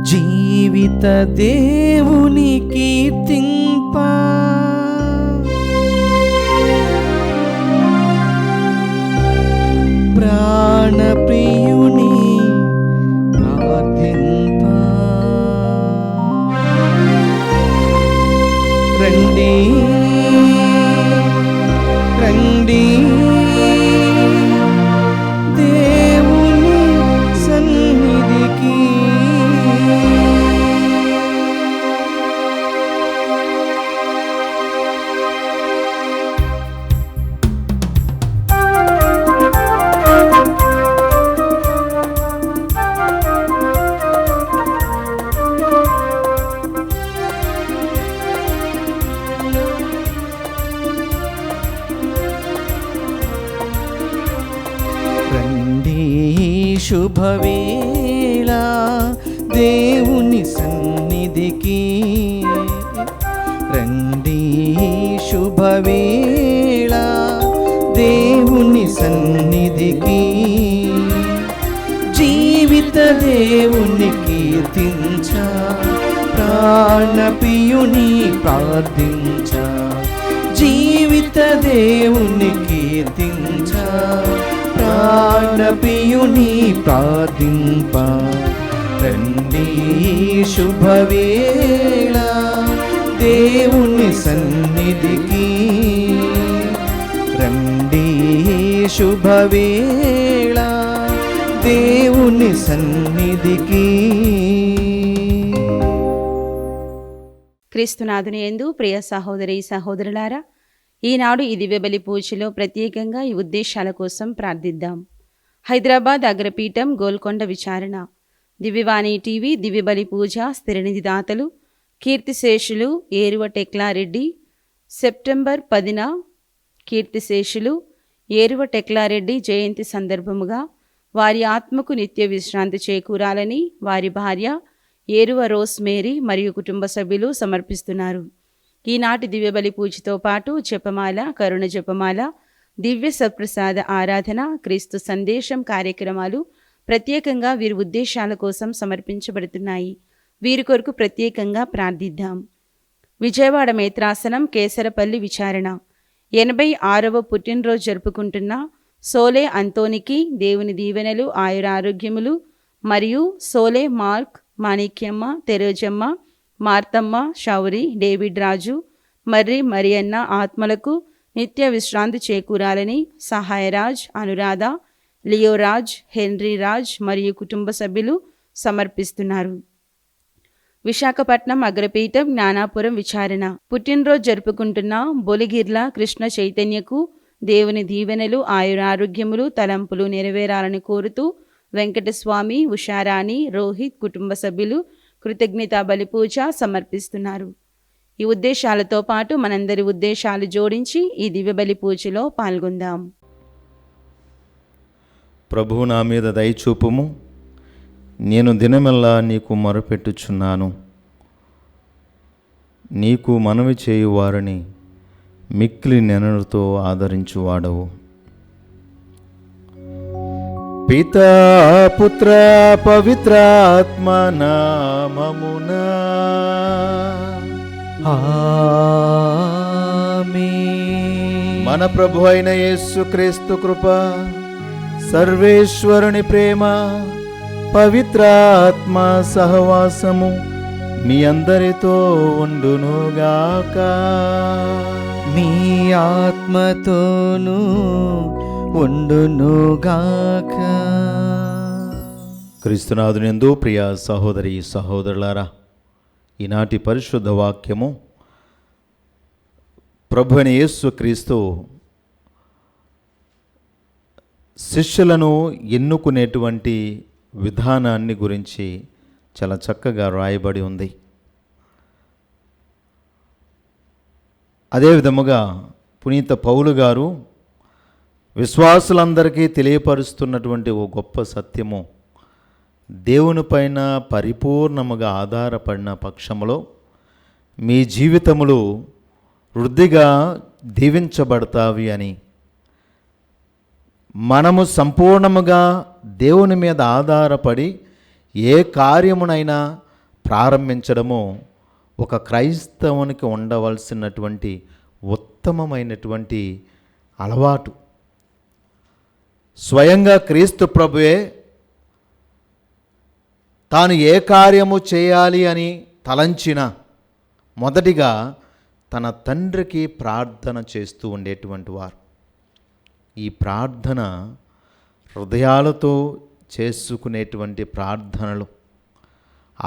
జీవిత దేవుని కీర్తింప ప్రాణప్రియుని ప్రార్థింప రండి రండి దేవుని సన్నిధికి. శుభవేళ దేవుని సన్నిధికి రండి, శుభవేళ దేవుని సన్నిధికి. జీవిత దేవుని కీర్తించ, ప్రాణప్రియుని ప్రార్థించ. జీవిత దేవుని కీర్తించ, ప్రాణప్రియుని ప్రార్థింప. రండి, శుభవేళ దేవుని సన్నిధికి రండి, శుభవేళ దేవుని సన్నిధికి. క్రీస్తునాథుని యందు ప్రియ సహోదరి సహోదరులారా, ఈనాడు ఈ దివ్యబలి పూజలో ప్రత్యేకంగా ఈ ఉద్దేశాల కోసం ప్రార్థిద్దాం. హైదరాబాద్ అగ్రపీఠం గోల్కొండ విచారణ, దివ్యవాణి టీవీ దివ్యబలి పూజ స్థిరనిధి దాతలు కీర్తిశేషులు ఏరువ టెక్లారెడ్డి. సెప్టెంబర్ 10న కీర్తిశేషులు ఏరువ టెక్లారెడ్డి జయంతి సందర్భముగా వారి ఆత్మకు నిత్య విశ్రాంతి చేకూరాలని వారి భార్య ఏరువ రోస్ మేరీ మరియు కుటుంబ సభ్యులు సమర్పిస్తున్నారు. ఈనాటి దివ్యబలి పూజతో పాటు జపమాల, కరుణ జపమాల, దివ్య సత్ప్రసాద ఆరాధన, క్రీస్తు సందేశం కార్యక్రమాలు ప్రత్యేకంగా వీరి ఉద్దేశాల కోసం సమర్పించబడుతున్నాయి. వీరి కొరకు ప్రత్యేకంగా ప్రార్థిద్దాం. విజయవాడ మేత్రాసనం కేసరపల్లి విచారణ 86వ పుట్టినరోజు జరుపుకుంటున్న సోలే అంతోనికి దేవుని దీవెనలు, ఆయురారోగ్యములు మరియు సోలే మార్క్, మాణిక్యమ్మ, తెరోజమ్మ, మార్తమ్మ, షౌరి, డేవిడ్ రాజు, మర్రి మరియన్న ఆత్మలకు నిత్య విశ్రాంతి చేకూరాలని సహాయరాజ్, అనురాధ, లియోరాజ్, హెన్రీ రాజ్ మరియు కుటుంబ సభ్యులు సమర్పిస్తున్నారు. విశాఖపట్నం అగ్రపీఠం జ్ఞానాపురం విచారణ పుట్టినరోజు జరుపుకుంటున్న బొలిగిర్ల కృష్ణ చైతన్యకు దేవుని దీవెనలు, ఆయురారోగ్యములు, తలంపులు నెరవేరాలని కోరుతూ వెంకటస్వామి, ఉషారాణి, రోహిత్ కుటుంబ సభ్యులు కృతజ్ఞతా బలి పూజ సమర్పిస్తున్నారు. ఈ ఉద్దేశాలతో పాటు మనందరి ఉద్దేశాలు జోడించి ఈ దివ్య బలి పూజలో పాల్గొందాం. ప్రభువు నా మీద దయచూపుము, నేను దినమెల్లా నీకు మొరపెట్టుచున్నాను. నీకు మనవి చేయువారిని మిక్కిలి నెనరుతో ఆదరించువాడవు. పితా పుత్ర పవిత్రాత్మ నామమునా ఆమేన్. మన ప్రభు అయిన యేసుక్రీస్తు కృప, సర్వేశ్వరుని ప్రేమ, పవిత్రాత్మ సహవాసము మీ అందరితో ఉండునుగాక. మీ ఆత్మతోనూ ఉండునుగాక. క్రీస్తునాథునియందు ప్రియ సహోదరి సహోదరులారా, ఈనాటి పరిశుద్ధ వాక్యము ప్రభు అయిన యేసుక్రీస్తు శిష్యులను ఎన్నుకునేటువంటి విధానాన్ని గురించి చాలా చక్కగా రాయబడి ఉంది. అదే విధముగా పునీత పౌలు గారు విశ్వాసులందరికీ తెలియపరుస్తున్నటువంటి ఓ గొప్ప సత్యము, దేవునిపైన పరిపూర్ణముగా ఆధారపడిన పక్షములో మీ జీవితములు వృద్ధిగా దీవించబడతావి అని. మనము సంపూర్ణముగా దేవుని మీద ఆధారపడి ఏ కార్యమునైనా ప్రారంభించడము ఒక క్రైస్తవునికి ఉండవలసినటువంటి ఉత్తమమైనటువంటి అలవాటు. స్వయంగా క్రీస్తు ప్రభువే తాను ఏ కార్యము చేయాలి అని తలంచిన మొదటిగా తన తండ్రికి ప్రార్థన చేస్తూ ఉండేటువంటి వారు. ఈ ప్రార్థన హృదయాలతో చేసుకునేటువంటి ప్రార్థనలు,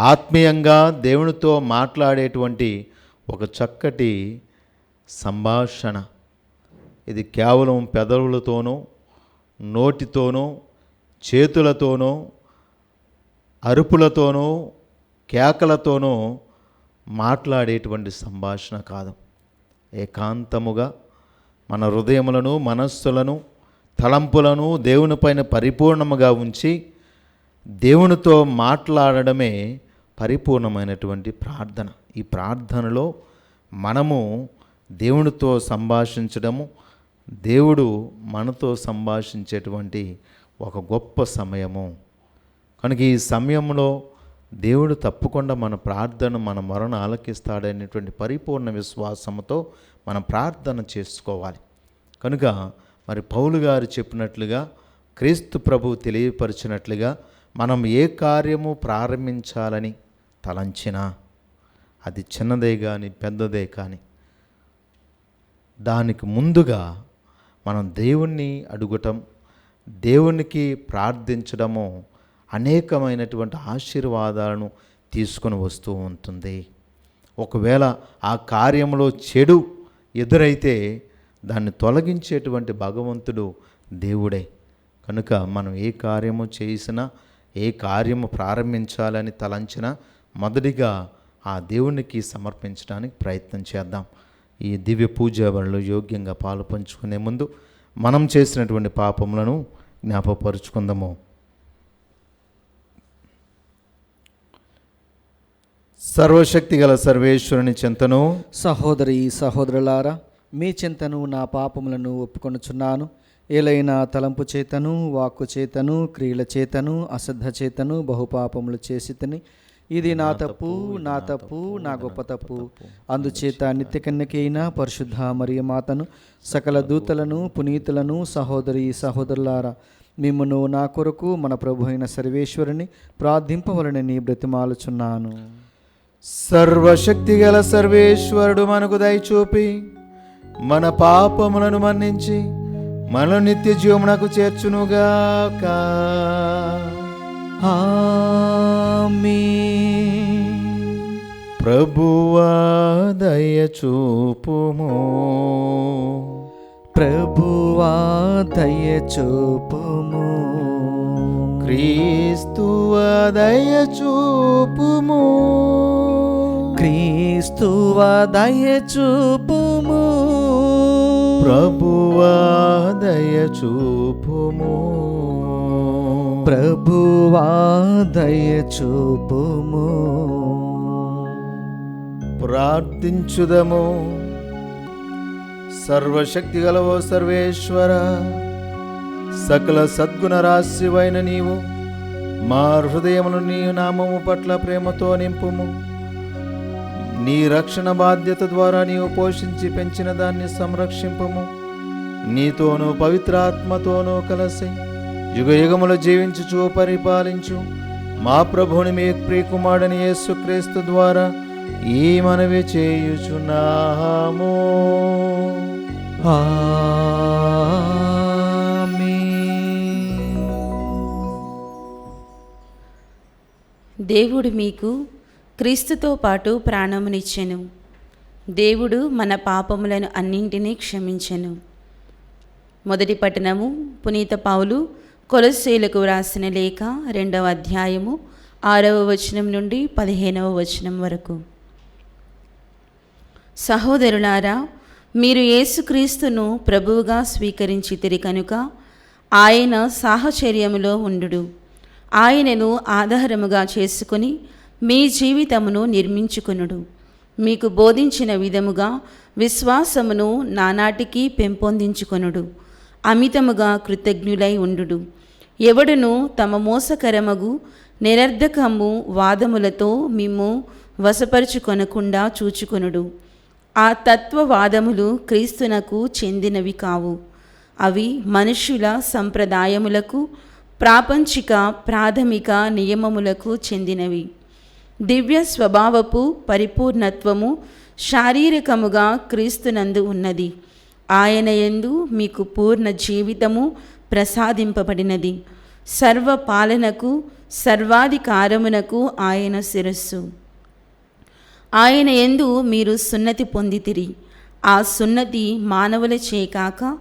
ఆత్మీయంగా దేవునితో మాట్లాడేటువంటి ఒక చక్కటి సంభాషణ. ఇది కేవలం పెదవులతోనో, నోటితోనో, చేతులతోనో, అరుపులతోనో, కేకలతోనో మాట్లాడేటువంటి సంభాషణ కాదు. ఏకాంతముగా మన హృదయములను, మనస్సులను, తలంపులను దేవునిపైన పరిపూర్ణముగా ఉంచి దేవునితో మాట్లాడడమే పరిపూర్ణమైనటువంటి ప్రార్థన. ఈ ప్రార్థనలో మనము దేవునితో సంభాషించడము, దేవుడు మనతో సంభాషించేటువంటి ఒక గొప్ప సమయము. కనుక ఈ సమయంలో దేవుడు తప్పకుండా మన ప్రార్థన, మన మొరను ఆలకిస్తాడనేటువంటి పరిపూర్ణ విశ్వాసంతో మనం ప్రార్థన చేసుకోవాలి. కనుక మరి పౌలు గారు చెప్పినట్లుగా, క్రీస్తు ప్రభువు తెలియపరిచినట్లుగా మనం ఏ కార్యము ప్రారంభించాలని తలంచినా అది చిన్నదే కానీ పెద్దదే కానీ దానికి ముందుగా మనం దేవుణ్ణి అడుగటం, దేవునికి ప్రార్థించడము అనేకమైనటువంటి ఆశీర్వాదాలను తీసుకొని వస్తూ ఉంటుంది. ఒకవేళ ఆ కార్యంలో చెడు ఎదురైతే దాన్ని తొలగించేటువంటి భగవంతుడు దేవుడే. కనుక మనం ఏ కార్యము చేసినా, ఏ కార్యము ప్రారంభించాలని తలంచినా మొదటిగా ఆ దేవునికి సమర్పించడానికి ప్రయత్నం చేద్దాం. ఈ దివ్య పూజావళిలో యోగ్యంగా పాలు పంచుకునే ముందు మనం చేసినటువంటి పాపములను జ్ఞాపకపరుచుకుందాము. సర్వశక్తి గల సర్వేశ్వరుని చింతను, సహోదరి సహోదరులారా, మీ చింతను నా పాపములను ఒప్పుకొనుచున్నాను. ఏలైనా తలంపు చేతను, వాక్కు చేతను, క్రియల చేతను, అశ్రద్ధ చేతను బహుపాపములు చేసి తిని, ఇది నా తప్పు, నా తప్పు, నా గొప్ప తప్పు. అందుచేత నిత్యకన్యకైన పరిశుద్ధ మరియ మాతను, సకల దూతలను, పునీతులను, సహోదరి సహోదరులారా, మిమ్మును నా కొరకు మన ప్రభు అయిన సర్వేశ్వరుని ప్రార్థింపవలనని బ్రతిమాలుచున్నాను. సర్వశక్తి గల సర్వేశ్వరుడు మనకు దయచూపి మన పాపములను మన్నించి మనను నిత్య జీవమునకు చేర్చునుగాక. ఆమేన్. ప్రభువా దయచూపుము, ప్రభువా దయచూపుము, క్రీస్తువా దయచూపుము, క్రీస్తువా దయచూపుము, ప్రభువా దయచూపుము, ప్రభువా దయచూపుము. ప్రార్థించుదము. సర్వశక్తి గలవో సర్వేశ్వర, సకల సద్గుణ రాశివైన నీవు మా హృదయమును నీ నామము పట్ల ప్రేమతో నింపుము. నీ రక్షణ బాధ్యత ద్వారా నీవు పోషించి పెంచిన దాన్ని సంరక్షింపము. నీతోనూ పవిత్రాత్మతోనూ కలిసి యుగయుగములు జీవించుచు పరిపాలించు మా ప్రభుని మీ ప్రియకుమారుని యేసుక్రీస్తు ద్వారా ఈ మనవి చేయుచున్నాము. ఆమేన్. దేవుడు మీకు క్రీస్తుతో పాటు ప్రాణమునిచ్చెను. దేవుడు మన పాపములను అన్నింటినీ క్షమించెను. మొదటి పట్టణము పునీత పౌలు కొలస్సీలకు వ్రాసిన లేఖ 2వ అధ్యాయము 6వ వచనం నుండి 15వ వచనం వరకు. సహోదరులారా, మీరు యేసుక్రీస్తును ప్రభువుగా స్వీకరించితిరి కనుక ఆయన సాహచర్యములో ఉండుడు. ఆయనను ఆధారముగా చేసుకుని మీ జీవితమును నిర్మించుకొనుడు. మీకు బోధించిన విధముగా విశ్వాసమును నానాటికి పెంపొందించుకొనుడు. అమితముగా కృతజ్ఞులై ఉండుడు. ఎవడును తమ మోసకరమగు నిరర్ధకము వాదములతో మిమ్ము వశపరుచుకొనకుండా చూచుకొనుడు. ఆ తత్వవాదములు క్రీస్తునకు చెందినవి కావు. అవి మనుష్యుల సంప్రదాయములకు, ప్రాపంచిక ప్రాథమిక నియమములకు చెందినవి. దివ్య స్వభావపు పరిపూర్ణత్వము శారీరకముగా క్రీస్తునందు ఉన్నది. ఆయన యందు మీకు పూర్ణ జీవితము ప్రసాదింపబడినది. సర్వ పాలనకు, సర్వాధికారమునకు ఆయన శిరస్సు. ఆయన యందు మీరు సున్నతి పొందితిరి. ఆ సున్నతి మానవులచే కాక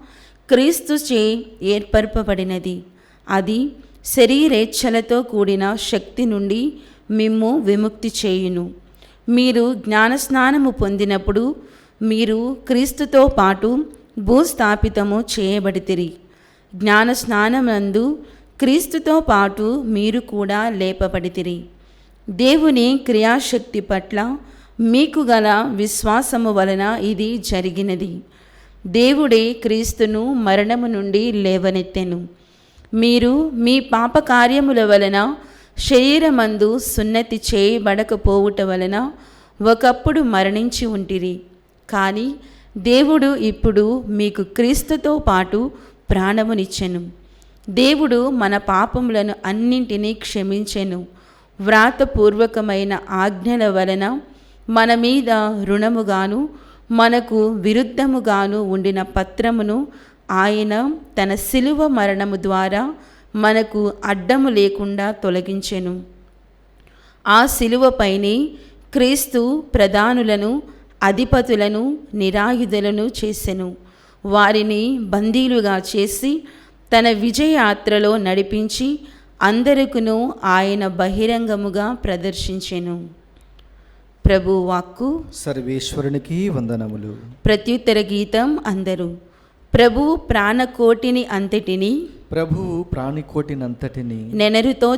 క్రీస్తుచే ఏర్పరపబడినది. అది శరీరేచ్ఛలతో కూడిన శక్తి నుండి మిమ్ము విముక్తి చేయును. మీరు జ్ఞానస్నానము పొందినప్పుడు మీరు క్రీస్తుతో పాటు భూస్థాపితము చేయబడితిరి. జ్ఞానస్నానమందు క్రీస్తుతో పాటు మీరు కూడా లేపబడితిరి. దేవుని క్రియాశక్తి పట్ల మీకు గల విశ్వాసము వలన ఇది జరిగినది. దేవుడే క్రీస్తును మరణము నుండి లేవనెత్తెను. మీరు మీ పాపకార్యముల వలన శరీరమందు సున్నతి చేయబడకపోవుట వలన ఒకప్పుడు మరణించి ఉంటిరి. కానీ దేవుడు ఇప్పుడు మీకు క్రీస్తుతో పాటు ప్రాణమునిచ్చెను. దేవుడు మన పాపములను అన్నింటినీ క్షమించెను. వ్రాతపూర్వకమైన ఆజ్ఞల వలన మన మీద రుణముగాను మనకు విరుద్ధముగాను ఉండిన పత్రమును ఆయన తన శిలువ మరణము ద్వారా మనకు అడ్డము లేకుండా తొలగించెను. ఆ శిలువపైనే క్రీస్తు ప్రధానులను, అధిపతులను, నిరాయుధులను చేసెను. వారిని బందీలుగా చేసి తన విజయయాత్రలో నడిపించి అందరికును ఆయన బహిరంగముగా ప్రదర్శించెను. ప్రభు వాక్కు. సర్వేశ్వరునికి వందనములు. ప్రత్యుత్తర గీతం అందరూ. ప్రభు ప్రాణకోటిని అంతటిని, ప్రభు ప్రాణికోటినంతటిని నెనరుతో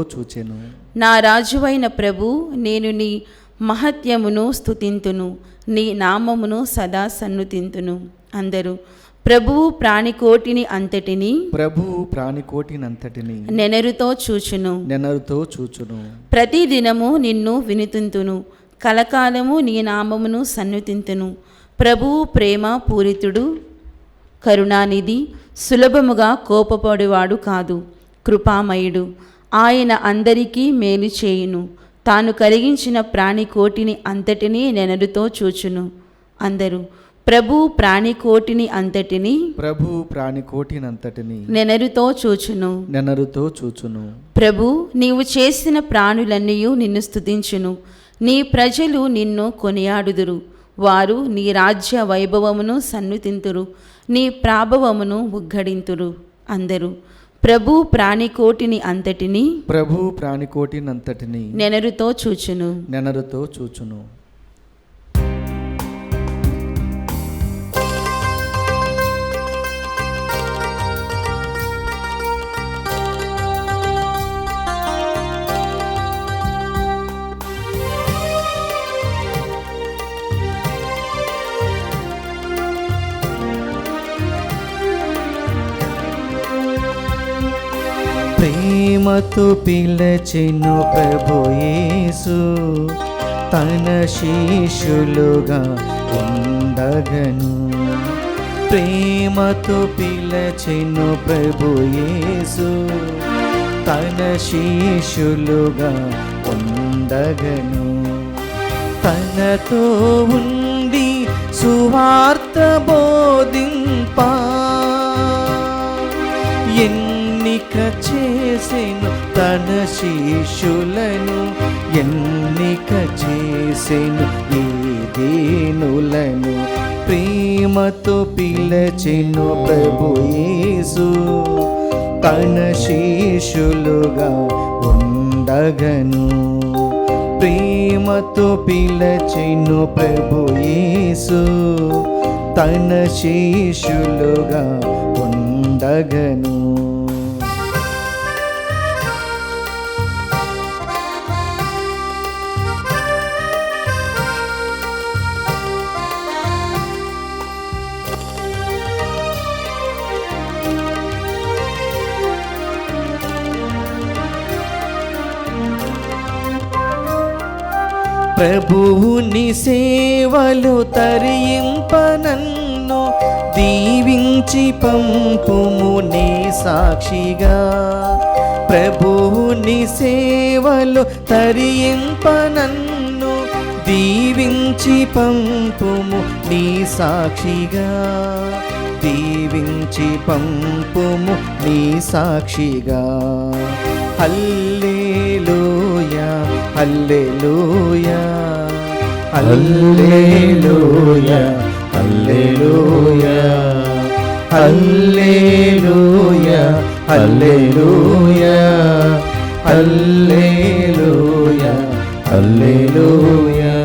చూచెను. నా రాజువైన ప్రభు, నేను నీ మహత్యమును స్తుతింతును, నీ నామమును సదా సన్నుతింతును. అందరూ. ప్రభువు ప్రాణికోటిని అంతటిని, నెనరుతో చూచును. ప్రతిదినము నిన్ను వినుతింతును, కలకాలము నీ నామమును సన్నుతింతును. ప్రభువు ప్రేమ పూరితుడు, కరుణానిధి, సులభముగా కోపపడువాడు కాదు, కృపామయుడు. ఆయన అందరికీ మేలు చేయును. తాను కలిగించిన ప్రాణికోటిని అంతటినీ నెనరుతో చూచును. అందరూ. ప్రభు ప్రాణికోటిని అంతటిని, నెనరుతో చూచును. ప్రభు, నీవు చేసిన ప్రాణులన్నీయు నిన్ను స్తుతించును. నీ ప్రజలు నిన్ను కొనియాడుదురు. వారు నీ రాజ్య వైభవమును సన్నుతింతురు, నీ ప్రాభవమును ఉగ్గడింతురు. అందరూ. ప్రభు ప్రాణికోటిని అంతటిని, నెనరుతో చూచును. ప్రేమతో పిలచెను ప్రభు యేసు, తన శిష్యులుగా ఉండగను. ప్రేమతో పిలచెను ప్రభు యేసు, తన శిష్యులుగా ఉండగను. తనతో ఉండి సువార్త బోధింపా ఎన్నిక చేసెను తన శిష్యులను, ఎన్నిక చేసెను ఈ దీనులను. ప్రేమతో పిలచెను ప్రభు యేసు, తన శిష్యులుగా ఉండగను. ప్రేమతో పిలచెను ప్రభు యేసు, తన శిష్యులుగా ఉండగను. ప్రభువుని సేవలు తరింపనన్ను దీవించి పంపుము నీ సాక్షిగా. ప్రభువుని సేవలు తరింపనన్ను దీవించి పంపుము నీ సాక్షిగా. దీవించి పంపుము నీ సాక్షిగా. హల్లెలూయా హల్లెలూయా హల్లెలూయా హల్లెలూయా హల్లెలూయా హల్లెలూయా హల్లెలూయా హల్లెలూయా.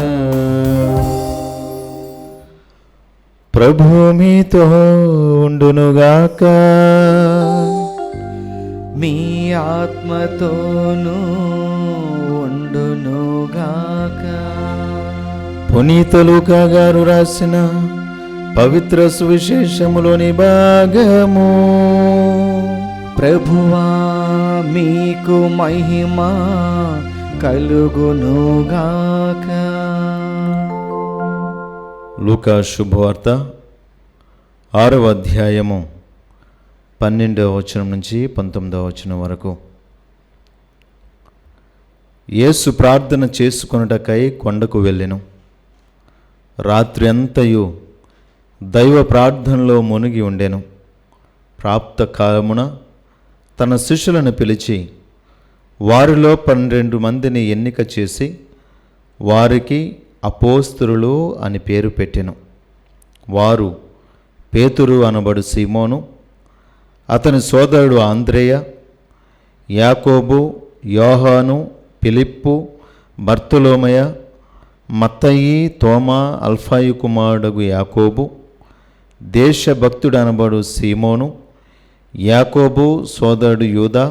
ప్రభువు మీతో ఉండునుగాక. మీ ఆత్మతోనూ ఉండునుగాక. పునీత లూకా గారు రాసిన పవిత్ర సువిశేషములోని భాగము. ప్రభువా మీకు మహిమ కలుగునుగాక. లూకా శుభవార్త 6వ అధ్యాయము 12వ వచనం నుంచి 19వ వచనం వరకు. యేసు ప్రార్థన చేసుకొనుటకై కొండకు వెళ్ళెను. రాత్రి అంతయు దైవ ప్రార్థనలో మునిగి ఉండెను. ప్రాప్త కాలమున తన శిష్యులను పిలిచి వారిలో 12 మందిని ఎన్నిక చేసి వారికి అపోస్తలులు అని పేరు పెట్టెను. వారు పేతురు అనబడు సీమోను, అతని సోదరుడు ఆంద్రేయ, యాకోబు, యోహాను, ఫిలిప్పు, బర్తొలొమయ, మత్తయి, తోమా, అల్ఫాయి కుమారుడగు యాకోబు, దేశభక్తుడు అనబడు సీమోను, యాకోబు సోదరుడు యూదా,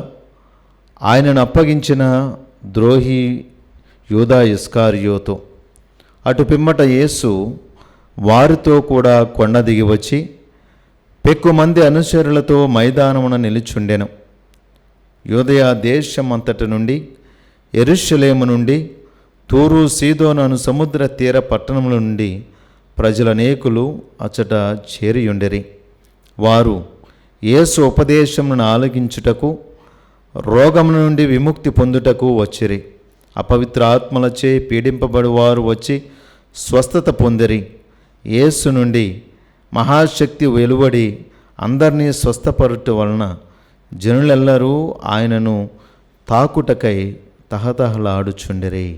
ఆయనను అప్పగించిన ద్రోహి యూదా ఇస్కారియోతు. అటు పిమ్మట యేసు వారితో కూడా కొండ దిగి వచ్చి పెక్కుమంది అనుచరులతో మైదానమున నిలుచుండెను. యూదయ దేశమంతటి నుండి, యెరూషలేము నుండి, తూరు, సీదోను అను సముద్ర తీర పట్టణముల నుండి ప్రజలనేకులు అచ్చట చేరియుండిరి. వారు యేసు ఉపదేశమును ఆలకించుటకు, రోగముల నుండి విముక్తి పొందుటకు వచ్చిరి. అపవిత్ర ఆత్మలచే పీడింపబడు వారు వచ్చి స్వస్థత పొందిరి. యేసు నుండి మహాశక్తి వెలువడి అందరినీ స్వస్థపరుట వలన జనులెల్లరూ ఆయనను తాకుటకై తహతహలాడుచుండిరి.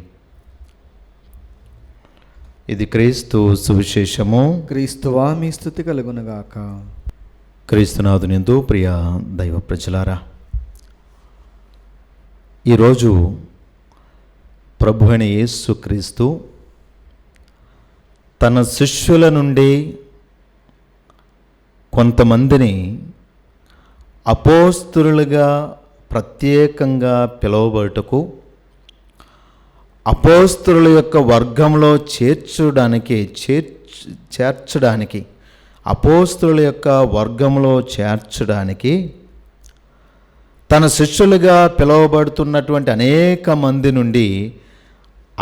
ఇది క్రీస్తు సువిశేషము. క్రీస్తువా మీ స్తుతి కలుగునుగాక. క్రీస్తునాథునిందు ప్రియ దైవ ప్రజలారా, ఈరోజు ప్రభు అయిన యేసు క్రీస్తు తన శిష్యుల నుండి కొంతమందిని అపోస్తలులుగా ప్రత్యేకంగా పిలువబడుటకు, అపోస్తలుల యొక్క వర్గంలో చేర్చడానికి అపోస్తలుల యొక్క వర్గంలో చేర్చడానికి తన శిష్యులుగా పిలువబడుతున్నటువంటి అనేక మంది నుండి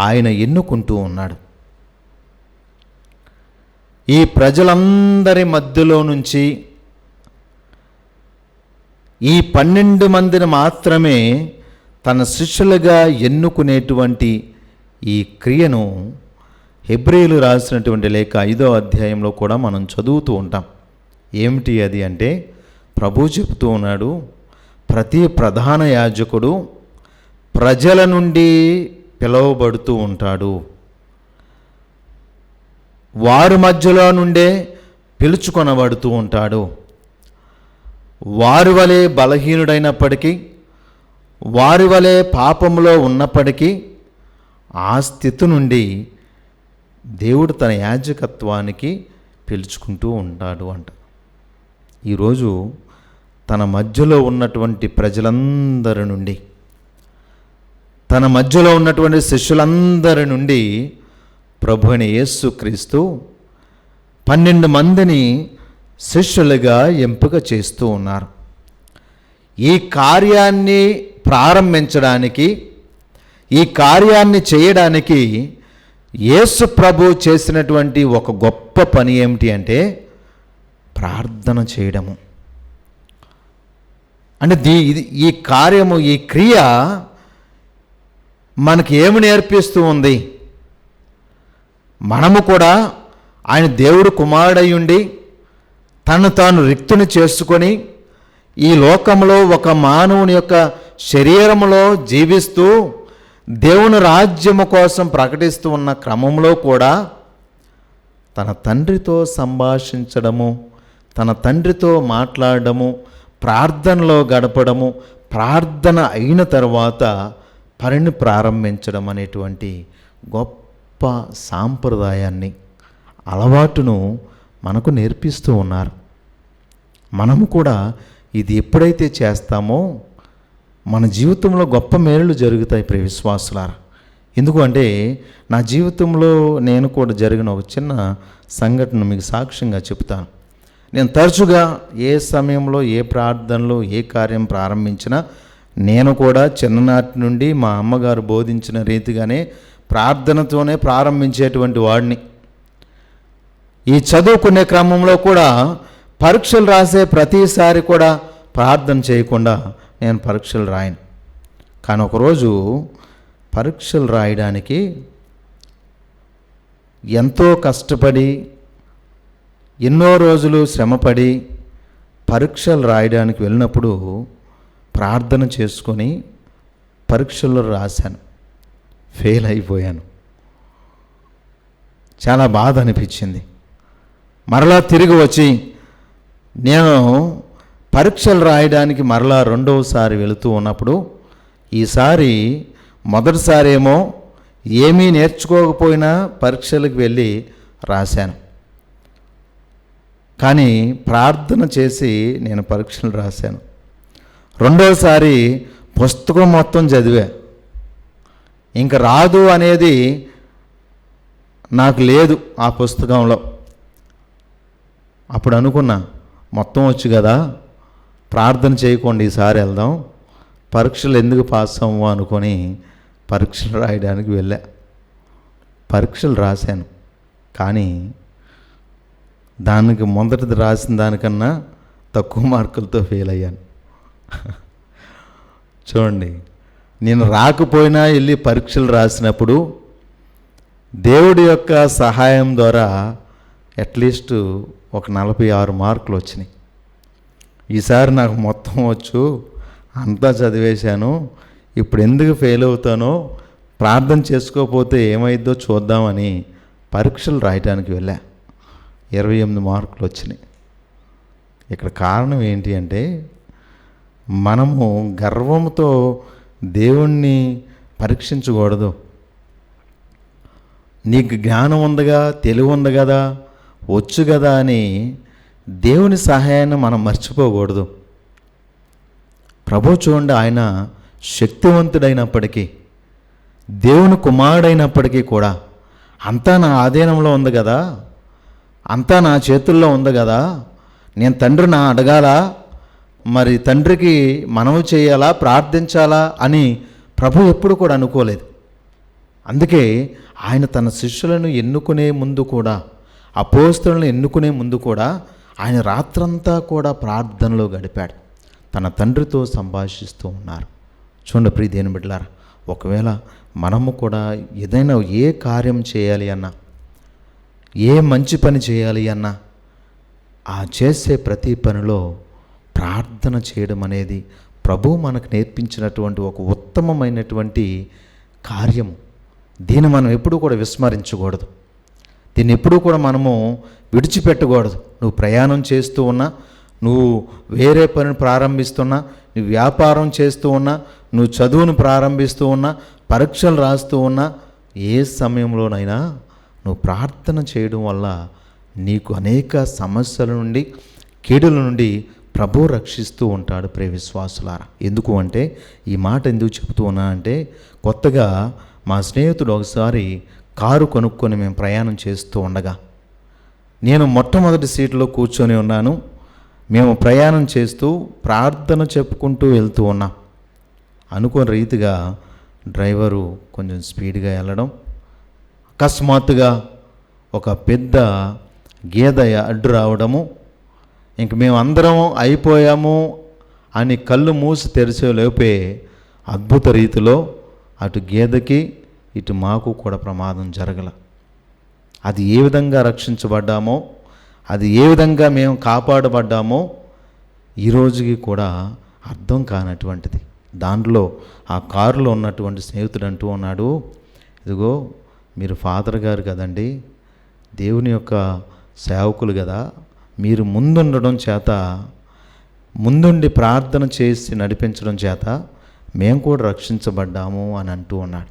ఆయన ఎన్నుకుంటూ ఉన్నాడు. ఈ ప్రజలందరి మధ్యలో నుంచి ఈ 12 మందిని మాత్రమే తన శిష్యులుగా ఎన్నుకునేటువంటి ఈ క్రియను హెబ్రీయులు రాసినటువంటి లేఖ 5వ అధ్యాయంలో కూడా మనం చదువుతూ ఉంటాం. ఏమిటి అది అంటే, ప్రభు చెబుతూ ఉన్నాడు, ప్రతి ప్రధాన యాజకుడు ప్రజల నుండి పిలువబడుతూ ఉంటాడు. వారి మధ్యలో నుండే పిలుచుకొనబడుతూ ఉంటాడు. వారి వలె బలహీనుడైనప్పటికీ, వారి వలె పాపంలో ఉన్నప్పటికీ ఆ స్థితి నుండి దేవుడు తన యాజకత్వానికి పిలుచుకుంటూ ఉంటాడు అంట. ఈరోజు తన మధ్యలో ఉన్నటువంటి ప్రజలందరి నుండి, తన మధ్యలో ఉన్నటువంటి శిష్యులందరి నుండి ప్రభు అయిన యేసు క్రీస్తు 12 మందిని శిష్యులుగా ఎంపిక చేస్తూ ఉన్నారు. ఈ కార్యాన్ని ప్రారంభించడానికి, ఈ కార్యాన్ని చేయడానికి యేసు ప్రభు చేసినటువంటి ఒక గొప్ప పని ఏమిటి అంటే ప్రార్థన చేయడము. అంటే ఈ కార్యము, ఈ క్రియ మనకి ఏమి నేర్పిస్తూ ఉంది? మనము కూడా ఆయన దేవుడు కుమారుడై ఉండి తను తాను రిక్తుని చేసుకొని ఈ లోకంలో ఒక మానవుని యొక్క శరీరములో జీవిస్తూ దేవుని రాజ్యము కోసం ప్రకటిస్తూ ఉన్న క్రమంలో కూడా తన తండ్రితో సంభాషించడము, తన తండ్రితో మాట్లాడడము, ప్రార్థనలో గడపడము, ప్రార్థన అయిన తర్వాత పనిని ప్రారంభించడం అనేటువంటి గొప్ప సాంప్రదాయాన్ని, అలవాటును మనకు నేర్పిస్తూ ఉన్నారు. మనము కూడా ఇది ఎప్పుడైతే చేస్తామో మన జీవితంలో గొప్ప మేలులు జరుగుతాయి ప్రియ విశ్వాసులారా. ఎందుకు అంటే నా జీవితంలో నేను కూడా జరిగిన ఒక చిన్న సంఘటన మీకు సాక్ష్యంగా చెప్తాను. నేను తరచుగా ఏ సమయంలో, ఏ ప్రార్థనలో, ఏ కార్యం ప్రారంభించినా నేను కూడా చిన్ననాటి నుండి మా అమ్మగారు బోధించిన రీతిగానే ప్రార్థనతోనే ప్రారంభించేటువంటి వాడిని. ఈ చదువుకునే క్రమంలో కూడా పరీక్షలు రాసే ప్రతిసారి కూడా ప్రార్థన చేయకుండా నేను పరీక్షలు రాయను. కానీ ఒకరోజు పరీక్షలు రాయడానికి ఎంతో కష్టపడి ఎన్నో రోజులు శ్రమపడి పరీక్షలు రాయడానికి వెళ్ళినప్పుడు ప్రార్థన చేసుకొని పరీక్షల్లో రాశాను. ఫెయిల్ అయిపోయాను. చాలా బాధ అనిపించింది. మరలా తిరిగి వచ్చి నేను పరీక్షలు రాయడానికి మరలా రెండవసారి వెళుతూ ఉన్నప్పుడు ఈసారి మొదటిసారి ఏమో ఏమీ నేర్చుకోకపోయినా పరీక్షలకు వెళ్ళి రాశాను. కానీ ప్రార్థన చేసి నేను పరీక్షలు రాశాను. రెండవసారి పుస్తకం మొత్తం చదివా. ఇంక రాదు అనేది నాకు లేదు ఆ పుస్తకంలో. అప్పుడు అనుకున్నా, మొత్తం వచ్చు కదా, ప్రార్థన చేయకుండా ఈసారి వెళ్దాం, పరీక్షలు ఎందుకు పాస్ అవ్వము అనుకొని పరీక్షలు రాయడానికి వెళ్ళా. పరీక్షలు రాశాను. కానీ దానికి మొదటిది రాసిన దానికన్నా తక్కువ మార్కులతో ఫెయిల్ అయ్యాను. చూడండి, నేను రాకపోయినా వెళ్ళి పరీక్షలు రాసినప్పుడు దేవుడి యొక్క సహాయం ద్వారా అట్లీస్ట్ ఒక 46 మార్కులు వచ్చినాయి. ఈసారి నాకు మొత్తం వచ్చు, అంతా చదివేశాను, ఇప్పుడు ఎందుకు ఫెయిల్ అవుతానో, ప్రార్థన చేసుకోకపోతే ఏమైద్దో చూద్దామని పరీక్షలు రాయడానికి వెళ్ళా. 28 మార్కులు వచ్చినాయి. ఇక్కడ కారణం ఏంటి అంటే మనము గర్వంతో దేవుణ్ణి పరీక్షించకూడదు. నీకు జ్ఞానం ఉందిగా, తెలివి ఉంది కదా, వచ్చు కదా అని దేవుని సహాయాన్ని మనం మర్చిపోకూడదు. ప్రభు చూడండి, ఆయన శక్తివంతుడైనప్పటికీ, దేవుని కుమారుడైనప్పటికీ కూడా అంతా నా ఆధీనంలో ఉంది కదా, అంతా నా చేతుల్లో ఉంది కదా, నేను తండ్రిని అడగాలా, మరి తండ్రికి మనవి చేయాలా, ప్రార్థించాలా అని ప్రభు ఎప్పుడు కూడా అనుకోలేదు. అందుకే ఆయన తన శిష్యులను ఎన్నుకునే ముందు కూడా, అపోస్తలులను ఎన్నుకునే ముందు కూడా ఆయన రాత్రంతా కూడా ప్రార్థనలో గడిపాడు. తన తండ్రితో సంభాషిస్తూ ఉన్నారు. చూడండి ప్రియ దేవుని బిడ్డలారా, ఒకవేళ మనము కూడా ఏదైనా ఏ కార్యం చేయాలి అన్నా, ఏ మంచి పని చేయాలి అన్నా, ఆ చేసే ప్రతి పనిలో ప్రార్థన చేయడం అనేది ప్రభువు మనకు నేర్పించినటువంటి ఒక ఉత్తమమైనటువంటి కార్యము. దీన్ని మనం ఎప్పుడూ కూడా విస్మరించకూడదు. దీన్ని ఎప్పుడూ కూడా మనము విడిచిపెట్టకూడదు. నువ్వు ప్రయాణం చేస్తూ ఉన్నా, నువ్వు వేరే పనిని ప్రారంభిస్తున్నా, నువ్వు వ్యాపారం చేస్తూ ఉన్నా, నువ్వు చదువును ప్రారంభిస్తూ ఉన్నా, పరీక్షలు రాస్తూ ఉన్నా, ఏ సమయంలోనైనా నువ్వు ప్రార్థన చేయడం వల్ల నీకు అనేక సమస్యల నుండి, కీడుల నుండి ప్రభు రక్షిస్తూ ఉంటాడు ప్రియ విశ్వాసులారా. ఎందుకు అంటే ఈ మాట ఎందుకు చెబుతూ ఉన్నా అంటే, కొత్తగా మా స్నేహితుడు ఒకసారి కారు కొనుక్కొని మేము ప్రయాణం చేస్తూ ఉండగా నేను మొట్టమొదటి సీట్లో కూర్చొని ఉన్నాను. మేము ప్రయాణం చేస్తూ ప్రార్థన చెప్పుకుంటూ వెళ్తూ ఉన్నాం. అనుకోని రీతిగా డ్రైవరు కొంచెం స్పీడ్గా వెళ్ళడం, అకస్మాత్తుగా ఒక పెద్ద గేదె అడ్డు రావడము, ఇంక మేమందరం అయిపోయాము అని కళ్ళు మూసి తెరిచే లోపే అద్భుత రీతిలో అటు గేదెకి ఇటు మాకు కూడా ప్రమాదం జరగల. అది ఏ విధంగా రక్షించబడ్డామో, అది ఏ విధంగా మేము కాపాడబడ్డామో ఈరోజుకి కూడా అర్థం కానటువంటిది. దాంట్లో ఆ కారులో ఉన్నటువంటి స్నేహితుడు అంటూ ఉన్నాడు, ఇదిగో మీరు ఫాదర్ గారు కదండి, దేవుని యొక్క సేవకులు కదా, మీరు ముందుండడం చేత, ముందుండి ప్రార్థన చేసి నడిపించడం చేత మేము కూడా రక్షించబడ్డాము అని అంటూ ఉన్నాడు.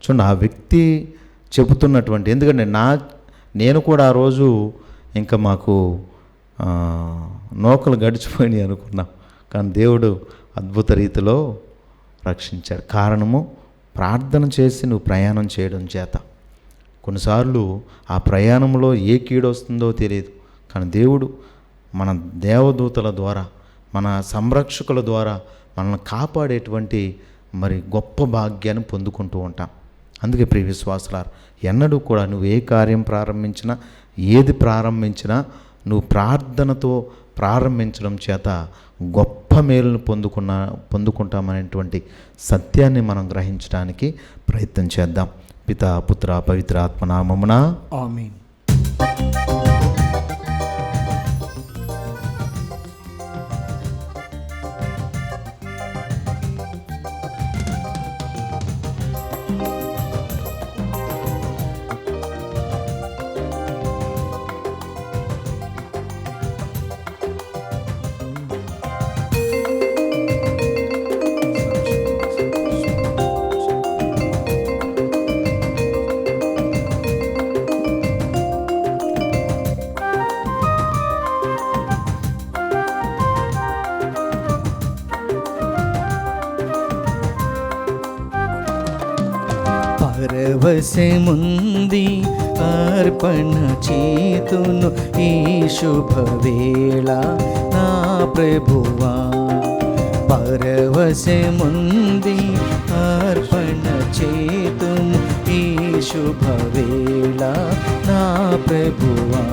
చూడండి, ఆ వ్యక్తి చెబుతున్నటువంటి, ఎందుకంటే నేను కూడా ఆ రోజు ఇంకా మాకు నౌకలు గడిచిపోయినాయి అనుకున్నాం, కానీ దేవుడు అద్భుత రీతిలో రక్షించాడు. కారణము ప్రార్థన చేసి నువ్వు ప్రయాణం చేయడం చేత. కొన్నిసార్లు ఆ ప్రయాణంలో ఏ కీడు వస్తుందో తెలియదు, కానీ దేవుడు మన దేవదూతల ద్వారా, మన సంరక్షకుల ద్వారా మనల్ని కాపాడేటువంటి మరి గొప్ప భాగ్యాన్ని పొందుకుంటూ ఉంటాం. అందుకే ప్రియ విశ్వాసులారా, ఎన్నడూ కూడా నువ్వు ఏ కార్యం ప్రారంభించినా, ఏది ప్రారంభించినా నువ్వు ప్రార్థనతో ప్రారంభించడం చేత గొప్ప మేలును పొందుకుంటామనేటువంటి సత్యాన్ని మనం గ్రహించడానికి ప్రయత్నం చేద్దాం. పితా పుత్ర పవిత్ర ఆత్మ నామమున ఆమేన్. పరవశముంది అర్పణ చేతును ఈ శుభవేళ నా ప్రభువా. పరవశముంది అర్పణ చేతును ఈ శుభవేళ నా ప్రభువా.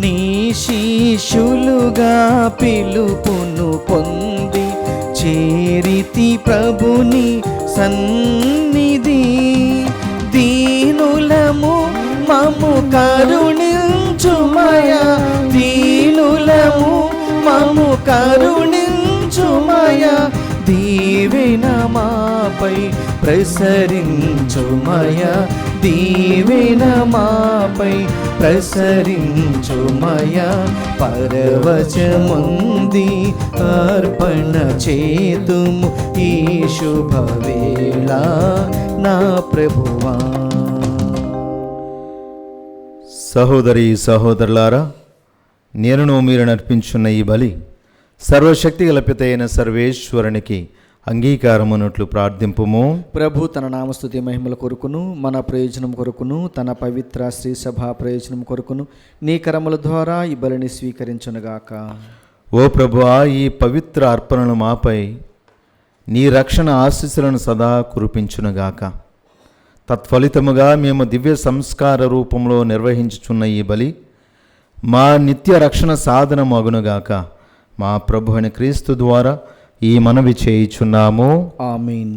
నీ శిష్యులుగా పిలుపును పొంది చేరితి ప్రభుని సన్నిధి. దీనులము మము కరుణించుమయా, దీనులము మము కరుణించుమయా. దీవెన మాపై ప్రసరించుమయా, దీవెన మాపై ప్రసరించుమయా. పరవశముంది అర్పణ చేతుము ఈ శుభవేళ నా ప్రభువా. సహోదరి సహోదరులారా, నేనును మీరు నర్పించున్న ఈ బలి సర్వశక్తి గల పిత అయిన సర్వేశ్వరునికి అంగీకారమునట్లు ప్రార్థింపుము. ప్రభు తన నామస్తుతి మహిమల కొరకును, మన ప్రయోజనం కొరకును, తన పవిత్ర శ్రీ సభా ప్రయోజనం కొరకును నీ కరముల ద్వారా ఈ బలిని స్వీకరించునుగాక. ఓ ప్రభువా, ఈ పవిత్ర అర్పణను మాపై నీ రక్షణ ఆశీస్సులను సదా కురిపించునుగాక. తత్ఫలితముగా మేము దివ్య సంస్కార రూపంలో నిర్వహించుచున్న ఈ బలి మా నిత్య రక్షణ సాధనము అగునుగాక. మా ప్రభు అయిన క్రీస్తు ద్వారా ఈ మనవి చేయుచున్నాము. ఆమేన్.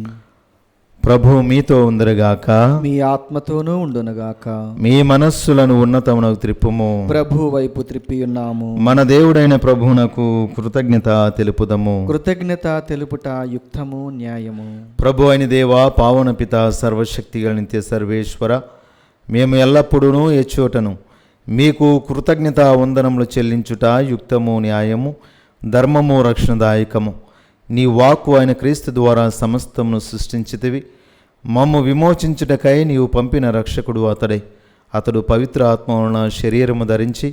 ప్రభు మీతో ఉందరుగాక, మీ ఆత్మతోనూ ఉండునుగాక. మీ మనస్సులను ఉన్నతమునకు త్రిప్పుము. ప్రభు వైపు త్రిప్పి ఉన్నాము. మన దేవుడైన ప్రభువునకు కృతజ్ఞత తెలుపుదము. కృతజ్ఞత తెలుపుట యుక్తము, న్యాయము. ప్రభు అయిన దేవా, పావన పిత, సర్వశక్తిగల నిత్య సర్వేశ్వర, మేము ఎల్లప్పుడూ ఎచ్చోటను మీకు కృతజ్ఞత వందనములు చెల్లించుట యుక్తము, న్యాయము, ధర్మము, రక్షణదాయకము. నీ వాక్కు అయిన క్రీస్తు ద్వారా సమస్తమును సృష్టించితివి. మమ్ము విమోచించుటకై నీవు పంపిన రక్షకుడు అతడే. అతడు పవిత్ర ఆత్మ వలన శరీరము ధరించి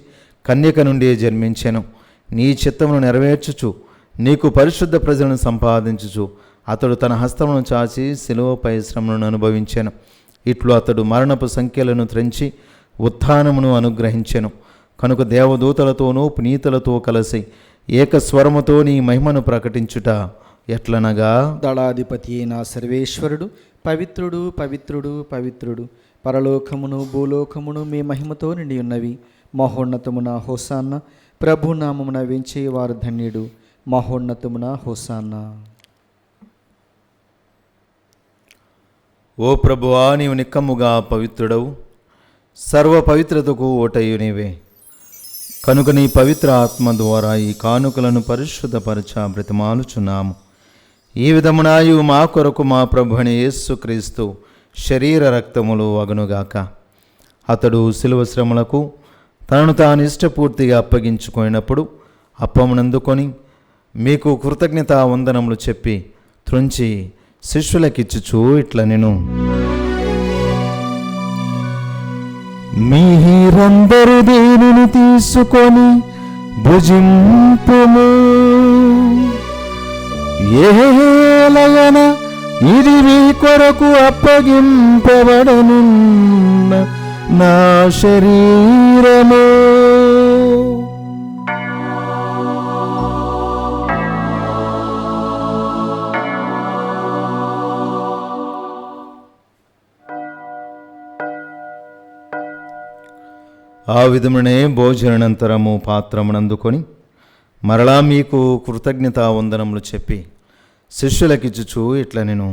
కన్యక నుండి జన్మించెను. నీ చిత్తమును నెరవేర్చుచు నీకు పరిశుద్ధ ప్రజలను సంపాదించుచు అతడు తన హస్తమును చాచి శిలువపై శ్రమలను అనుభవించెను. ఇట్లు అతడు మరణపు సంఖ్యలను త్రెంచి ఉత్థానమును అనుగ్రహించెను. కనుక దేవదూతలతోనూ పునీతులతో కలిసి ఏకస్వరముతో నీ మహిమను ప్రకటించుట ఎట్లనగా, దళాధిపతి అయిన సర్వేశ్వరుడు పవిత్రుడు పవిత్రుడు పవిత్రుడు, పరలోకమును భూలోకమును మీ మహిమతో నిండి ఉన్నవి. మహోన్నతమున హోసాన్న, ప్రభునామమున వెంచేవారు ధన్యుడు. మహోన్నతమున హోసాన్న. ఓ ప్రభువా, నీవు నిక్కముగా పవిత్రుడవు, సర్వ పవిత్రతకు ఓటయు నీవే. కనుక నీ పవిత్ర ఆత్మ ద్వారా ఈ కానుకలను పరిశుద్ధపరచ బ్రతిమాలుచున్నాము. ఈ విధమునాయు మా కొరకు మా ప్రభుని యేసుక్రీస్తు శరీర రక్తములు అగునుగాక. అతడు శిలువ శ్రమలకు తనను తాను ఇష్టపూర్తిగా అప్పగించుకున్నప్పుడు అప్పమునందుకొని మీకు కృతజ్ఞతా వందనములు చెప్పి త్రుంచి శిష్యులకిచ్చుచూ ఇట్ల నేను, మీరందరూ దీనిని తీసుకొని భుజింపుము. ఏలయన ఇది మీ కొరకు అప్పగింపబడనున్న నా శరీరము. ఆ విధమునే భోజనానంతరము పాత్రమునందుకొని మరలా మీకు కృతజ్ఞతా వందనములు చెప్పి శిష్యులకిచ్చుచూ ఇట్ల నేను,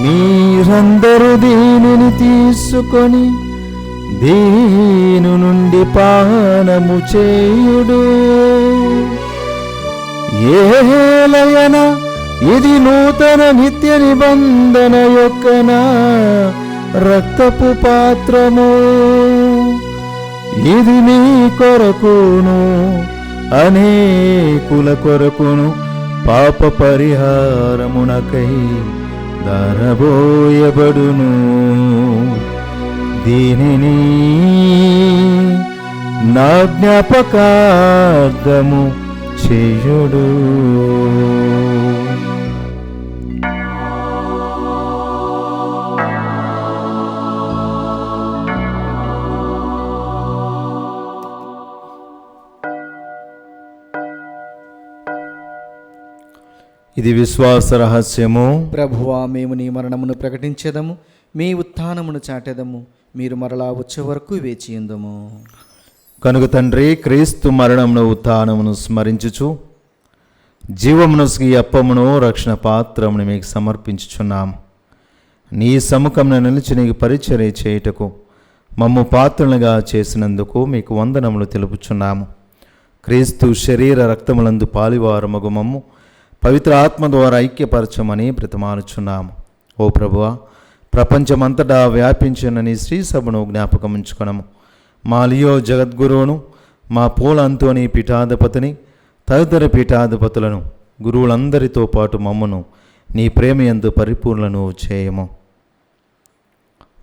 మీరందరూ దీనిని తీసుకొని దీని నుండి పానము చేయుడు. ఏలయన ఇది నూతన నిత్య నిబంధన యొక్క నా రక్తపు పాత్రము. ఇది మీ కొరకును అనేకుల కొరకును పాప పరిహారమునకై ధారబోయబడును. దీనిని నా జ్ఞాపకార్థము చేయుడు. ఇది విశ్వాస రహస్యము. ప్రభువా, మేము నీ మరణమును ప్రకటించెదము, మీ ఉత్థానమును చాటెదము. మీరు మరలా వచ్చే వరకు వేచియుందుము. కనుక తండ్రి, క్రీస్తు మరణమును ఉత్థానమును స్మరించుచు జీవమును ఈ అప్పమును రక్షణ పాత్రమును మీకు సమర్పించుచున్నాము. నీ సముఖమున నిలిచి నీకు పరిచర్య చేయుటకు మమ్ము పాత్రలుగా చేసినందుకు మీకు వందనములు తెలుపుచున్నాము. క్రీస్తు శరీర రక్తములందు పాలివారమగు మమ్ము పవిత్ర ఆత్మ ద్వారా ఐక్యపరచమని బ్రతిమాలుచున్నాము. ఓ ప్రభువా, ప్రపంచమంతటా వ్యాపించిన నీ శ్రీ సభను జ్ఞాపకం ఉంచుకొనము. మా లియో జగద్గురువును, మా పూల అంతోని పీఠాధిపతిని, తదితర పీఠాధిపతులను, గురువులందరితో పాటు మమ్మను నీ ప్రేమయందు పరిపూర్ణను చేయము.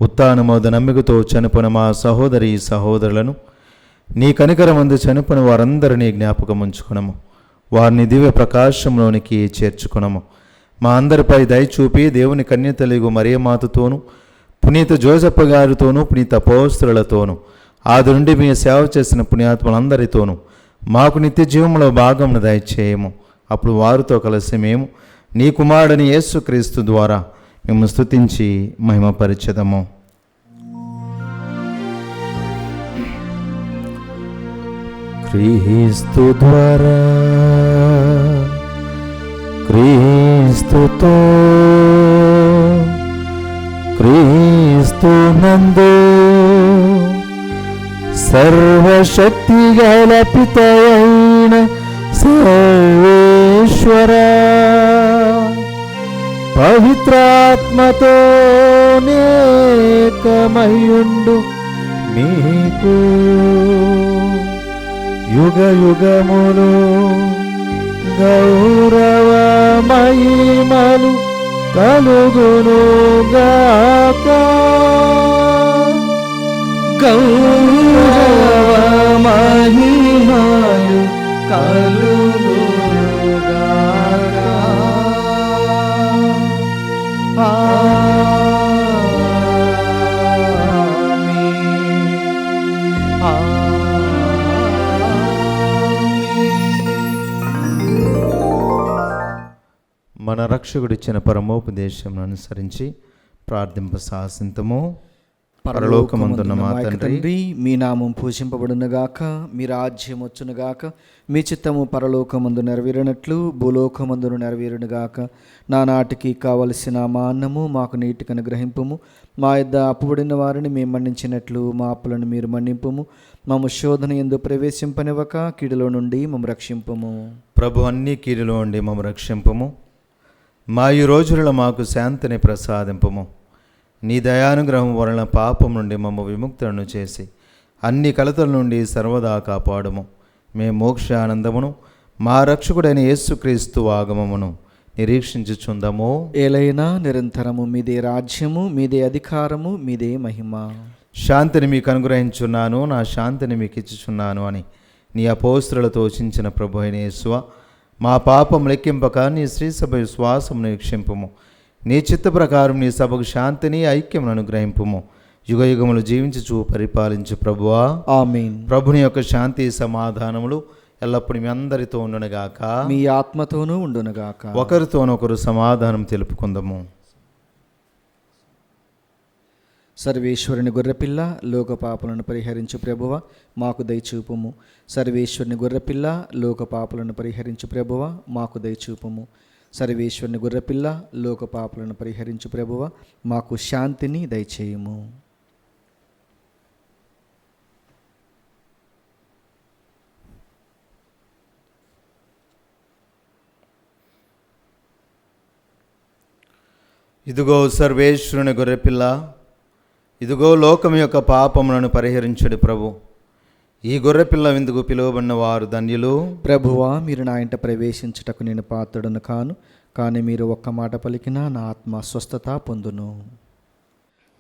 ఉత్థానమోద నమ్మికతో చనిపోయిన మా సహోదరి సహోదరులను, నీ కనికరమందు చనిపోయిన వారందరినీ జ్ఞాపకం ఉంచుకొనము. వారిని దివ్య ప్రకాశంలోనికి చేర్చుకునము. మా అందరిపై దయచూపి దేవుని కన్యతలిగు మరియమాతతోనూ, పునీత జోసెఫ్ గారితోనూ, పునీత అపోస్తలులతోనూ, ఆది నుండి మీ సేవ చేసిన పుణ్యాత్ములందరితోనూ మాకు నిత్య జీవంలో భాగమును దయచేయము. అప్పుడు వారితో కలిసి మేము నీ కుమారుడని యేసుక్రీస్తు ద్వారా మేము స్తుతించి మహిమపరిచెదము. క్రీస్తు ద్వారా, క్రీస్తుతో, క్రీస్తు నందు సర్వశక్తి గల పితయైన సర్వేశ్వర పవిత్రాత్మతో నేకమయుండు మీకు యుగ యుగములు గౌరవ మహిమలు కలుగునుగాక. గౌరవ మహిమలు కలుగునుగాక. ఆమేన్. మన రక్షకుడిచ్చిన పరమోపదేశం అనుసరించి ప్రార్థింప సాసింతము. పరలోకమందున్న మా తండ్రి, మీ నామం పూజింపబడునుగాక, మీ రాజ్యం వచ్చునుగాక, మీ చిత్తము పరలోకమందు నెరవేరినట్లు భూలోకమందును నెరవేరునుగాక. నానాటికి కావలసిన మా అన్నము మాకు నీటికి అనుగ్రహింపుము. మా యొద్ద అప్పుబడిన వారిని మేము మన్నించినట్లు మా అప్పులను మీరు మన్నింపుము. మమ్మ శోధన యందు ప్రవేశింపనివ్వక కీడులో నుండి మమ్మ రక్షింపుము. ప్రభు, అన్ని కీడులో ఉండి మమ్మ రక్షింపుము. మా ఈ రోజులలో మాకు శాంతిని ప్రసాదింపుము. నీ దయానుగ్రహం వలన పాపం నుండి మమ్మ విముక్తులను చేసి అన్ని కలతల నుండి సర్వదా కాపాడుము. మేము మోక్ష ఆనందమును మా రక్షకుడైన యేసుక్రీస్తు ఆగమమును నిరీక్షించుచుందము. ఏలైనా నిరంతరము మీదే రాజ్యము, మీదే అధికారము, మీదే మహిమ. శాంతిని మీకు అనుగ్రహించున్నాను, నా శాంతిని మీకు ఇచ్చుచున్నాను అని నీ అపోస్తులతో చించిన ప్రభు అయిన యేసువ, మా పాపం లెక్కింపక నీ శ్రీసభ విశ్వాసమును వీక్షింపుము. నీ చిత్త ప్రకారం నీ సభకు శాంతిని ఐక్యమును అనుగ్రహింపుము. యుగ యుగములు జీవించుచు పరిపాలించు ప్రభువా, ఆమేన్. ప్రభుని యొక్క శాంతి సమాధానములు ఎల్లప్పుడూ మీ అందరితో ఉండునుగాక, మీ ఆత్మతోనూ ఉండునుగాక. ఒకరితోనొకరు సమాధానం తెలుపుకుందాము. సర్వేశ్వరుని గొర్రెపిల్ల, లోక పాపలను పరిహరించు ప్రభువ, మాకు దయచూపుము. సర్వేశ్వరుని గొర్రెపిల్ల, లోక పాపలను పరిహరించు ప్రభువ, మాకు దయచూపుము. సర్వేశ్వరుని గొర్రెపిల్ల, లోక పాపలను పరిహరించు ప్రభువ, మాకు శాంతిని దయచేయుము. ఇదిగో సర్వేశ్వరుని గొర్రెపిల్ల, ఇదిగో లోకం యొక్క పాపములను పరిహరించుడి ప్రభు. ఈ గొర్రెపిల్ల విందుకు పిలువబడిన వారు ధన్యులు. ప్రభువా, మీరు నా ఇంట ప్రవేశించుటకు నేను పాత్రుడను కాను, కానీ మీరు ఒక్క మాట పలికినా నా ఆత్మ స్వస్థత పొందును.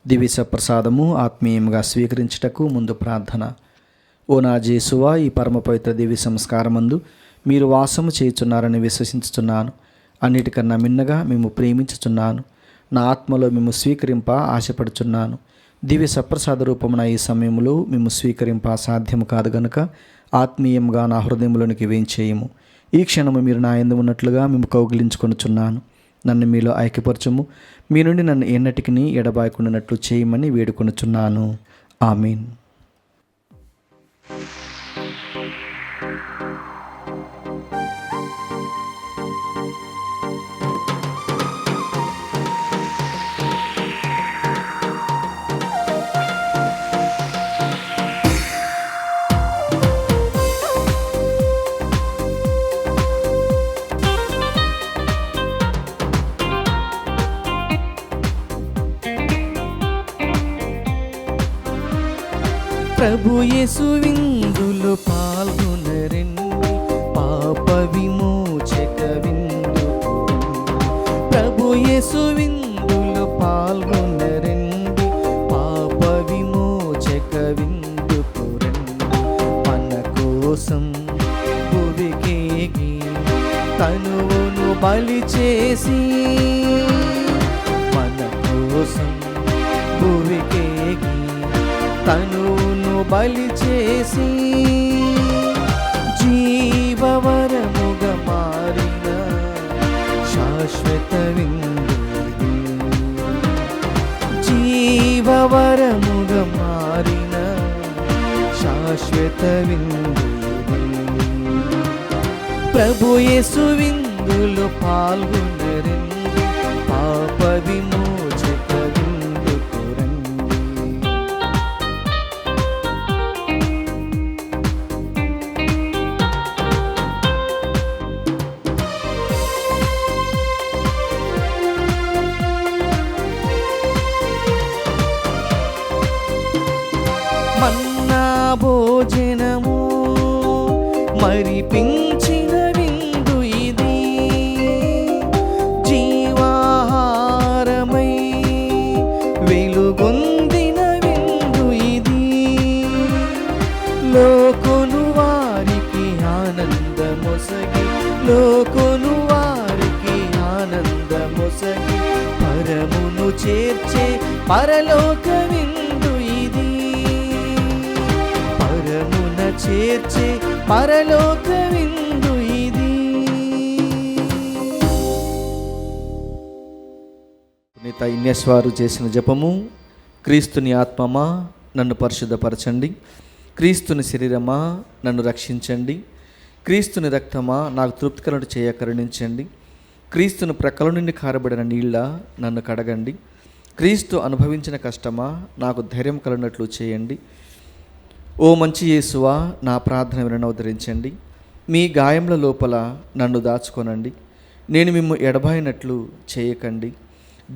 దివిస ప్రసాదము ఆత్మీయంగా స్వీకరించుటకు ముందు ప్రార్థన. ఓ నా జేసువా, ఈ పరమ పవిత్ర దివి సంస్కారమందు మీరు వాసము చేయుచున్నారని విశ్వసించుచున్నాను. అన్నిటికన్నా మిన్నగా మేము ప్రేమించుచున్నాను. నా ఆత్మలో మేము స్వీకరింప ఆశపడుచున్నాను. దివ్య సప్రసాద రూపమున ఈ సమయంలో మేము స్వీకరింప సాధ్యము కాదు గనుక ఆత్మీయంగా నా హృదయంలోనికి వేంచేయము. ఈ క్షణము మీరు నా యందు ఉన్నట్లుగా మేము కౌగిలించుకొనుచున్నాను. నన్ను మీలో ఐక్యపరచుము. మీ నుండి నన్ను ఎన్నటికి ఎడబాయకుండానట్లు చేయమని వేడుకొనుచున్నాను. ఆమీన్. ప్రభు యేసు విందులో పాల్గొనరండి, పాప విమోచక విందుకు. ప్రభు యేసు విందులో పాల్గొనరండి, పాప విమోచక విందుకు రండి. మన కోసం భువికేగి తనువును బలి చేసి, మన కోసం భువికేగి తనువును బలి చేసి, జీవవరముగా మారిన శాశ్వత విందు. జీవవరముగా మారిన శాశ్వత విందు. ప్రభు యేసు విందులో పాల్గొనరండి, పాప విమోచక విందుకు రండి. మన్నా భోజనము మరిపించిన విందు ఇది, జీవాహారమై వెలుగొందిన విందు ఇది. లోకును వారికి ఆనందమొసగి, లోకును వారికి ఆనందమొసగి, పరమును చేర్చే పరలోక విందు ఇది. పరమున చేర్చే పరలోక విందు ఇది. పునీత ఇన్యస్ వారు చేసిన జపము. క్రీస్తుని ఆత్మమా నన్ను పరిశుద్ధపరచండి, క్రీస్తుని శరీరమా నన్ను రక్షించండి, క్రీస్తుని రక్తమా నాకు తృప్తికరణ చేయ కరుణించండి, క్రీస్తుని ప్రక్కల నుండి కారబడిన నీళ్ళ నన్ను కడగండి, క్రీస్తు అనుభవించిన కష్టమా నాకు ధైర్యం కలిగినట్లు చేయండి. ఓ మంచి యేసువా, నా ప్రార్థన వినవదరించండి, మీ గాయముల లోపల నన్ను దాచుకొనండి, నేను మిమ్ము ఎడబాయినట్లు చేయకండి,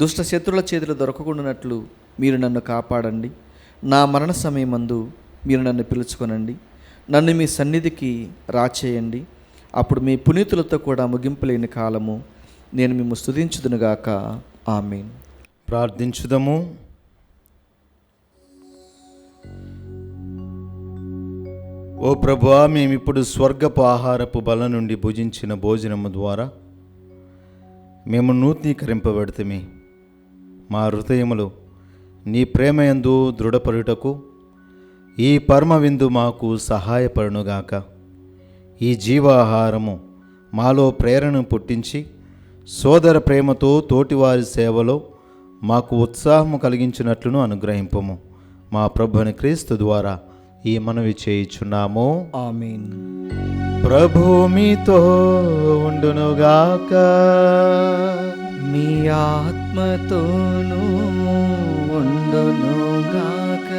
దుష్ట శత్రుల చేతులు దొరకకుండానట్లు మీరు నన్ను కాపాడండి, నా మరణ సమయమందు మీరు నన్ను పిలుచుకొనండి, నన్ను మీ సన్నిధికి రాచేయండి, అప్పుడు మీ పునీతులతో కూడా ముగింపులేని కాలము నేను మిమ్ము స్తుతించుదునుగాక. ఆమేన్. ప్రార్థించుదము. ఓ ప్రభువా, మేమిప్పుడు స్వర్గపు ఆహారపు బల నుండి భుజించిన భోజనము ద్వారా మేము నూతనీకరింపబడితిమి. మా హృదయములు నీ ప్రేమయందు దృఢపరుటకు ఈ పరమ విందు మాకు సహాయపడునుగాక. ఈ జీవాహారము మాలో ప్రేరణ పుట్టించి సోదర ప్రేమతో తోటివారి సేవలో మాకు ఉత్సాహము కలిగించినట్లును అనుగ్రహింపము. మా ప్రభుని క్రీస్తు ద్వారా ఈ మనవి చేయుచున్నాము. ఆమేన్. ప్రభు మీతో ఉండునుగాక. మీ ఆత్మతోనూ ఉండునుగాక.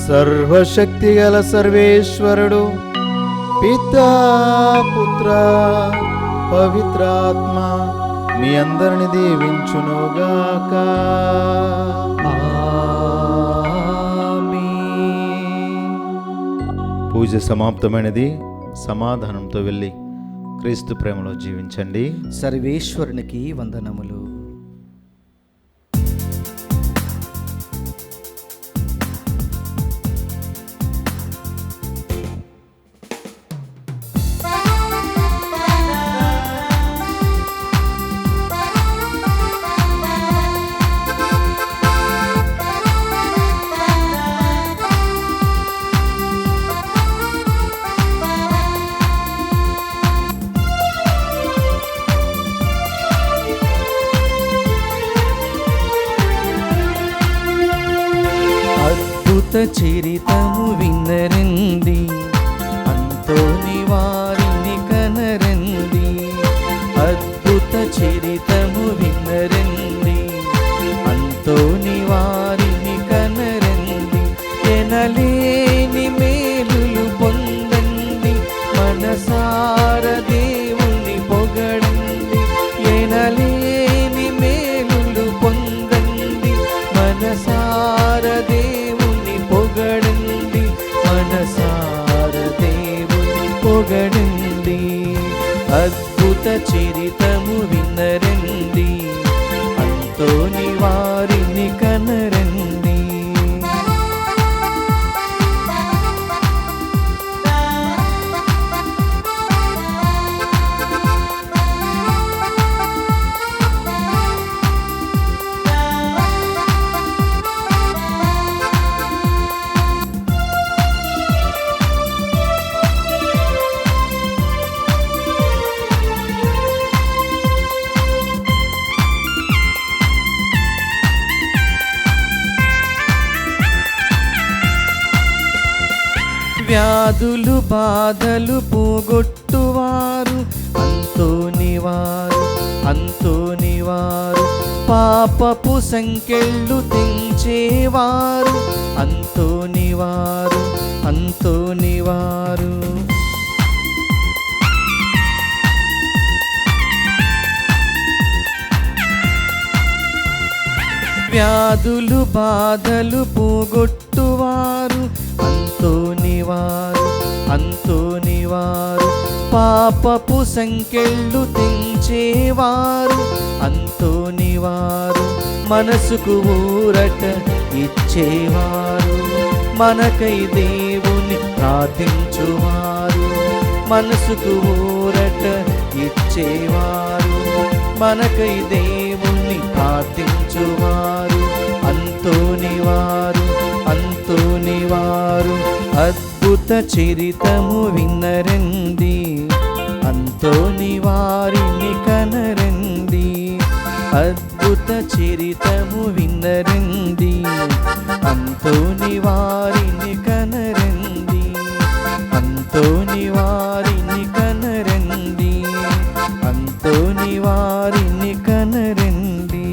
సర్వశక్తి గల సర్వేశ్వరుడు పితా పుత్ర పవిత్రాత్మ మీ అందరిని దీవించునుగాక. పూజ సమాప్తమైనది. సమాధానంతో వెళ్ళి క్రీస్తు ప్రేమలో జీవించండి. సర్వేశ్వరునికి వందనములు. చరితము వినరండి, అంతోని వారిని కనరండి. అద్భుత చరితము వినరండి, అంతోని వారిని కనరండి. ఎనలేని మేలులు పొందండి, మనసార దేవుని పొగడండి. ఎనలేని మేలులు పొందండి, మనసార దేవుని పొగడండి, మనసార దేవుని పొగడండి. అద్భుత చరితము వినరండి, అంతోని వారిని కనరండి. వ్యాధులు బాధలు పోగొట్టువారు అంతోని వారు, అంతోని వారు. పాపపు సంకెళ్ళు తెంచేవారు అంతోని వారు, అంతోని వారు. వ్యాధులు బాధలు పోగొట్టువారు అంతోని వారు, అంతోని వారు. పాపపు సంకెళ్ళు తెంచేవారు అంతోని వారు. మనసుకు ఊరట ఇచ్చేవారు, మనకై దేవుని ప్రార్థించువారు. మనసుకు ఊరట ఇచ్చేవారు, మనకై దేవుని ప్రార్థించువారు అంతోని వారు, అంతోని వారు. అద్భుత చరితము వినరండి, అంతోని వారిని కనరండి. అద్భుత చరితము వినరండి, అంతోని వారిని కనరండి, అంతోని వారిని కనరండి, అంతోని వారిని కనరండి.